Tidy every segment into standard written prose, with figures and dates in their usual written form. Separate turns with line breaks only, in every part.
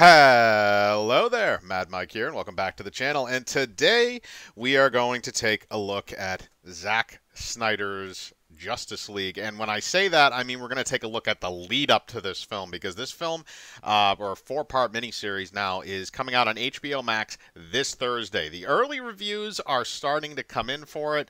Hello there, Mad Mike here, and welcome back to the channel. And today we are going to take a look at Zack Snyder's Justice League. And when I say that, I mean we're going to take a look at the lead up to this film, because this film, or a four-part miniseries now, is coming out on HBO Max this Thursday. The early reviews are starting to come in for it.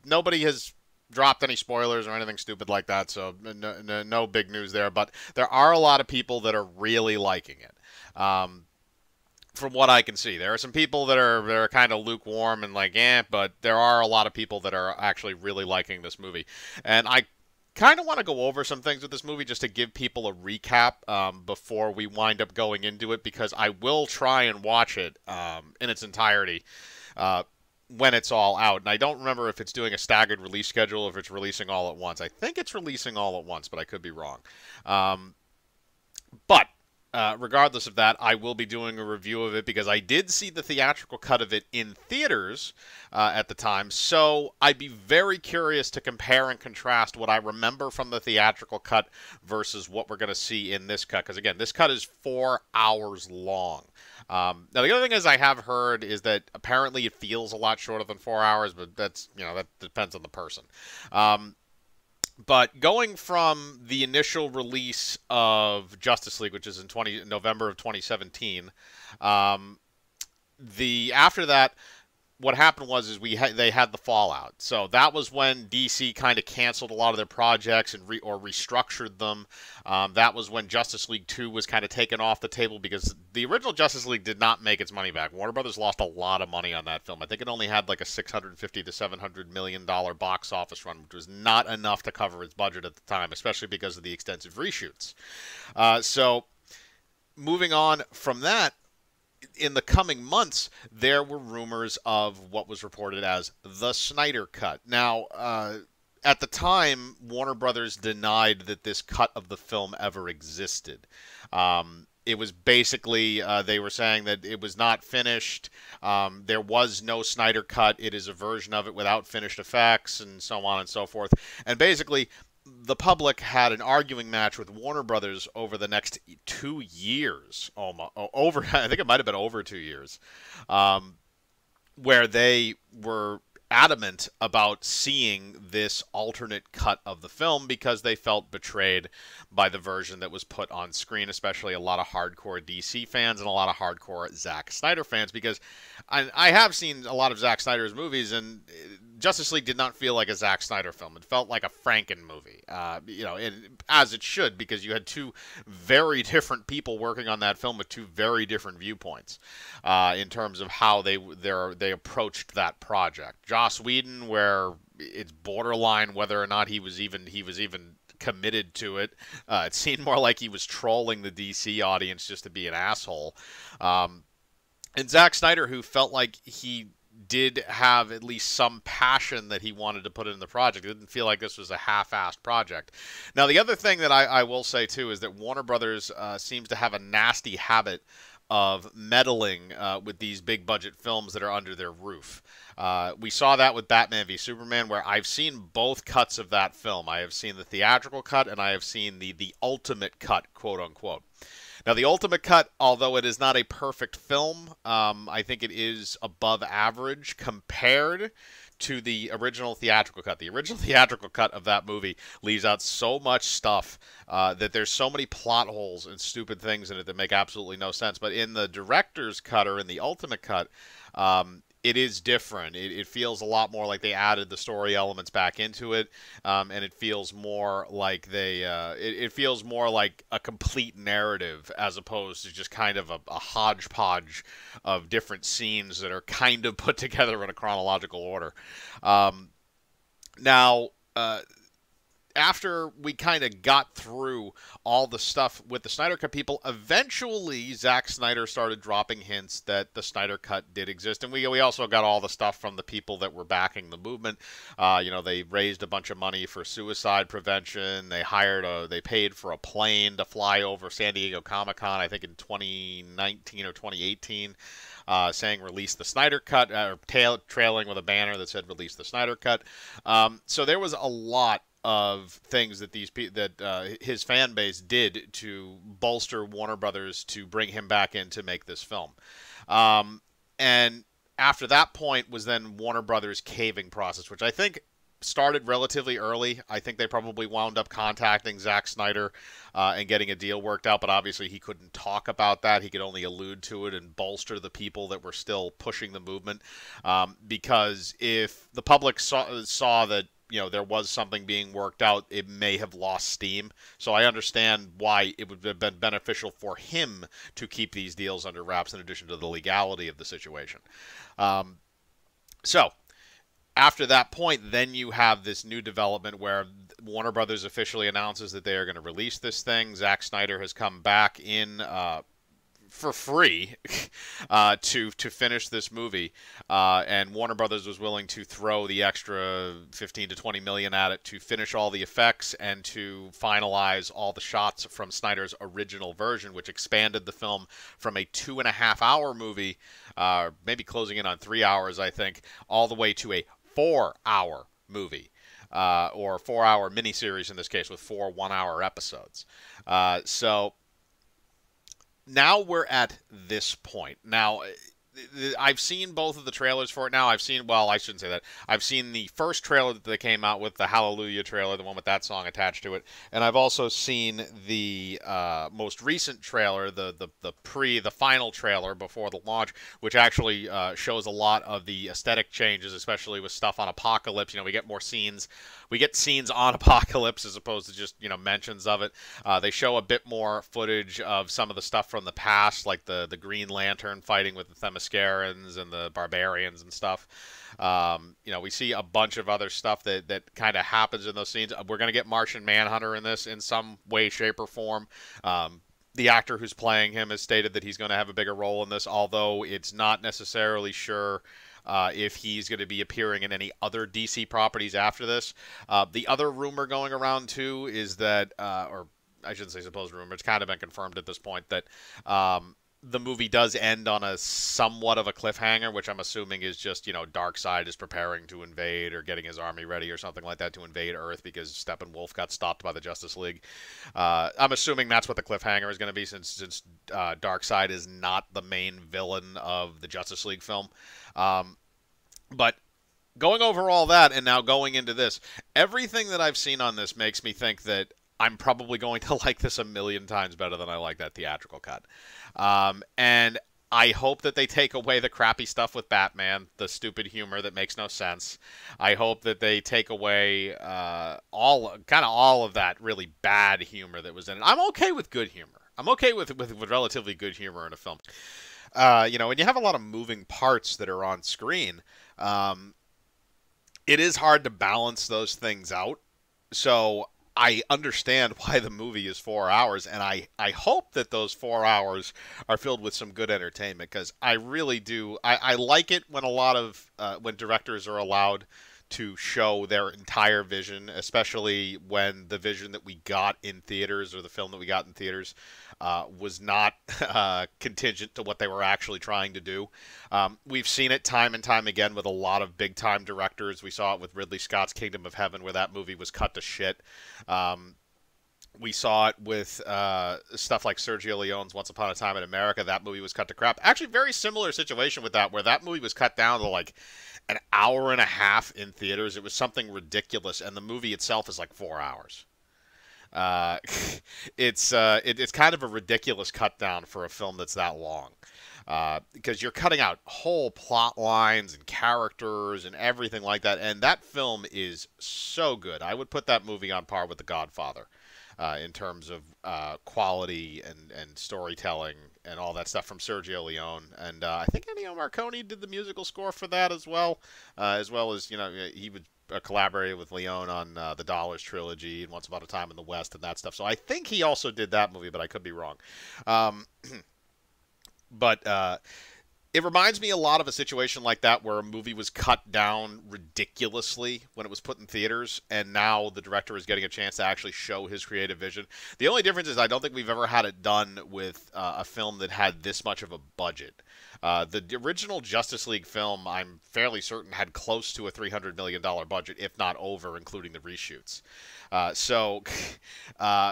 Nobody has dropped any spoilers or anything stupid like that, so no big news there. But there are a lot of people that are really liking it. From what I can see, there are some people that are kind of lukewarm and like, but there are a lot of people that are actually really liking this movie. And I kind of want to go over some things with this movie just to give people a recap before we wind up going into it, because I will try and watch it in its entirety when it's all out. And I don't remember if it's doing a staggered release schedule, if it's releasing all at once. I think it's releasing all at once, but I could be wrong. But regardless of that, I will be doing a review of it because I did see the theatrical cut of it in theaters at the time. So I'd be very curious to compare and contrast what I remember from the theatrical cut versus what we're going to see in this cut. Because again, this cut is 4 hours long. Now the other thing is I have heard is that apparently it feels a lot shorter than 4 hours, but that's, that depends on the person. But going from the initial release of Justice League, which is in November of 2017, after that, what happened was they had the fallout. So that was when DC kind of canceled a lot of their projects and restructured them. That was when Justice League 2 was kind of taken off the table because the original Justice League did not make its money back. Warner Brothers lost a lot of money on that film. I think it only had like a $650 to $700 million box office run, which was not enough to cover its budget at the time, especially because of the extensive reshoots. So moving on from that, in the coming months, there were rumors of what was reported as the Snyder Cut. Now, at the time, Warner Brothers denied that this cut of the film ever existed. It was basically, they were saying that it was not finished. There was no Snyder Cut. It is a version of it without finished effects and so on and so forth. And basically, the public had an arguing match with Warner Brothers over the next 2 years, I think it might have been over 2 years, where they were adamant about seeing this alternate cut of the film because they felt betrayed by the version that was put on screen, especially a lot of hardcore DC fans and a lot of hardcore Zack Snyder fans, because I have seen a lot of Zack Snyder's movies, and Justice League did not feel like a Zack Snyder film. It felt like a Franken movie, as it should, because you had two very different people working on that film with two very different viewpoints in terms of how they approached that project. Joss Whedon, where it's borderline whether or not he was even committed to it. It seemed more like he was trolling the DC audience just to be an asshole. And Zack Snyder, who felt like he did have at least some passion that he wanted to put in the project. It didn't feel like this was a half-assed project. Now, the other thing that I will say, too, is that Warner Brothers seems to have a nasty habit of meddling with these big-budget films that are under their roof. We saw that with Batman v Superman, where I've seen both cuts of that film. I have seen the theatrical cut, and I have seen the ultimate cut, quote-unquote. Now, the ultimate cut, although it is not a perfect film, I think it is above average compared to the original theatrical cut. The original theatrical cut of that movie leaves out so much stuff that there's so many plot holes and stupid things in it that make absolutely no sense. But in the director's cut, or in the ultimate cut, it is different. It feels a lot more like they added the story elements back into it, and it feels more like it feels more like a complete narrative as opposed to just kind of a hodgepodge of different scenes that are kind of put together in a chronological order. Now, after we kind of got through all the stuff with the Snyder Cut people, eventually Zack Snyder started dropping hints that the Snyder Cut did exist. And we also got all the stuff from the people that were backing the movement. They raised a bunch of money for suicide prevention. They paid for a plane to fly over San Diego Comic-Con, I think in 2019 or 2018. Saying release the Snyder Cut, or trailing with a banner that said release the Snyder Cut. So there was a lot of things that his fan base did to bolster Warner Brothers to bring him back in to make this film. And after that point was then Warner Brothers' caving process, which I think started relatively early. I think they probably wound up contacting Zack Snyder and getting a deal worked out, but obviously he couldn't talk about that. He could only allude to it and bolster the people that were still pushing the movement. Because if the public saw that there was something being worked out, it may have lost steam. So I understand why it would have been beneficial for him to keep these deals under wraps in addition to the legality of the situation. So after that point, then you have this new development where Warner Brothers officially announces that they are going to release this thing. Zack Snyder has come back in for free to finish this movie, and Warner Brothers was willing to throw the extra 15 to 20 million at it to finish all the effects and to finalize all the shots from Snyder's original version, which expanded the film from a 2.5-hour movie, maybe closing in on 3 hours, I think, all the way to a 4-hour movie, or 4-hour miniseries in this case, with 4 one-hour episodes. So now we're at this point. Now, I've seen both of the trailers for it now. I shouldn't say that. I've seen the first trailer that they came out with, the Hallelujah trailer, the one with that song attached to it. And I've also seen the most recent trailer, the final trailer before the launch, which actually shows a lot of the aesthetic changes, especially with stuff on Apocalypse. We get more scenes. We get scenes on Apocalypse as opposed to just, mentions of it. They show a bit more footage of some of the stuff from the past, like the Green Lantern fighting with the Themyscirans and the Barbarians and stuff. We see a bunch of other stuff that kind of happens in those scenes. We're going to get Martian Manhunter in this in some way, shape, or form. The actor who's playing him has stated that he's going to have a bigger role in this, although it's not necessarily sure if he's going to be appearing in any other DC properties after this. The other rumor going around, too, is that, or I shouldn't say supposed rumor, it's kind of been confirmed at this point, that the movie does end on a somewhat of a cliffhanger, which I'm assuming is just, Darkseid is preparing to invade or getting his army ready or something like that to invade Earth because Steppenwolf got stopped by the Justice League. I'm assuming that's what the cliffhanger is going to be, since Darkseid is not the main villain of the Justice League film. But going over all that and now going into this, everything that I've seen on this makes me think that I'm probably going to like this a million times better than I like that theatrical cut. And I hope that they take away the crappy stuff with Batman, the stupid humor that makes no sense. I hope that they take away all of that really bad humor that was in it. I'm okay with good humor. I'm okay with relatively good humor in a film. When you have a lot of moving parts that are on screen, it is hard to balance those things out. So I understand why the movie is 4 hours, and I hope that those 4 hours are filled with some good entertainment, because I really do. I like it when when directors are allowed to show their entire vision, especially when the vision that we got in theaters, or the film that we got in theaters, was not contingent to what they were actually trying to do. We've seen it time and time again with a lot of big-time directors. We saw it with Ridley Scott's Kingdom of Heaven, where that movie was cut to shit. We saw it with stuff like Sergio Leone's Once Upon a Time in America. That movie was cut to crap. Actually, very similar situation with that, where that movie was cut down to like an hour and a half in theaters. It was something ridiculous, and the movie itself is like 4 hours. It's kind of a ridiculous cut down for a film that's that long, because you're cutting out whole plot lines and characters and everything like that. And that film is so good. I would put that movie on par with The Godfather in terms of quality and storytelling and all that stuff from Sergio Leone. And I think Ennio Morricone did the musical score for that as well as he would collaborated with Leone on the Dollars trilogy and Once Upon a Time in the West and that stuff. So I think he also did that movie, but I could be wrong. But it reminds me a lot of a situation like that, where a movie was cut down ridiculously when it was put in theaters, and now the director is getting a chance to actually show his creative vision. The only difference is I don't think we've ever had it done with a film that had this much of a budget. The original Justice League film, I'm fairly certain, had close to a $300 million budget, if not over, including the reshoots. So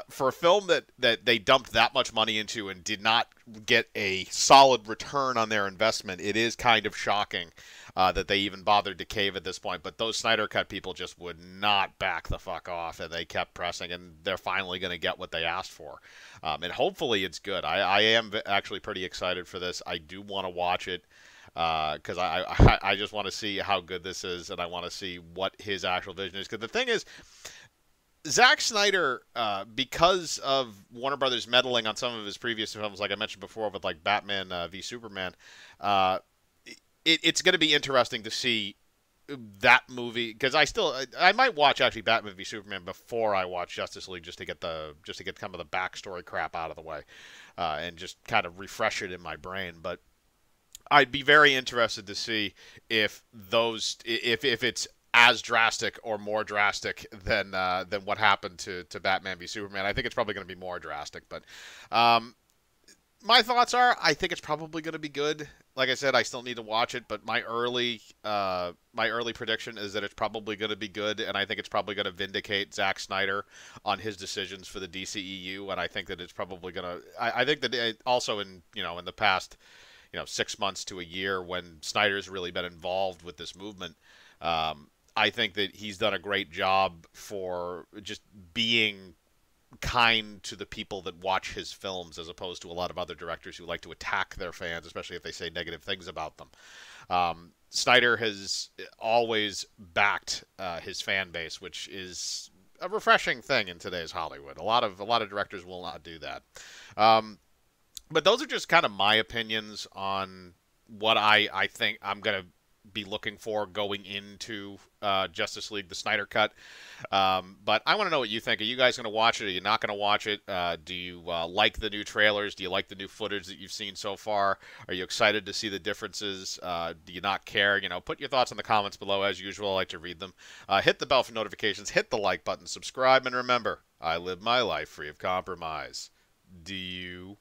for a film that they dumped that much money into and did not get a solid return on their investment, it is kind of shocking that they even bothered to cave at this point. But those Snyder Cut people just would not back the fuck off, and they kept pressing, and they're finally going to get what they asked for. And hopefully it's good. I am actually pretty excited for this. I do want to watch it because I just want to see how good this is, and I want to see what his actual vision is. Because the thing is, Zack Snyder, because of Warner Brothers meddling on some of his previous films, like I mentioned before, with like Batman v Superman, it's going to be interesting to see that movie, because I might watch actually Batman v Superman before I watch Justice League, just to get kind of the backstory crap out of the way, and just kind of refresh it in my brain. But I'd be very interested to see if it's as drastic or more drastic than what happened to Batman v Superman. I think it's probably going to be more drastic, but my thoughts are I think it's probably going to be good. Like I said, I still need to watch it, but my early prediction is that it's probably going to be good, and I think it's probably going to vindicate Zack Snyder on his decisions for the DCEU, and I think that it's probably going to. I think that also in the past 6 months to a year, when Snyder's really been involved with this movement, I think that he's done a great job for just being kind to the people that watch his films, as opposed to a lot of other directors who like to attack their fans, especially if they say negative things about them. Snyder has always backed his fan base, which is a refreshing thing in today's Hollywood. A lot of directors will not do that. But those are just kind of my opinions on what I think I'm going to be looking for going into Justice League, the Snyder Cut. But I want to know what you think. Are you guys going to watch it? Are you not going to watch it? Do you like the new trailers? Do you like the new footage that you've seen so far? Are you excited to see the differences? Do you not care? Put your thoughts in the comments below. As usual, I like to read them. Hit the bell for notifications. Hit the like button. Subscribe. And remember, I live my life free of compromise. Do you?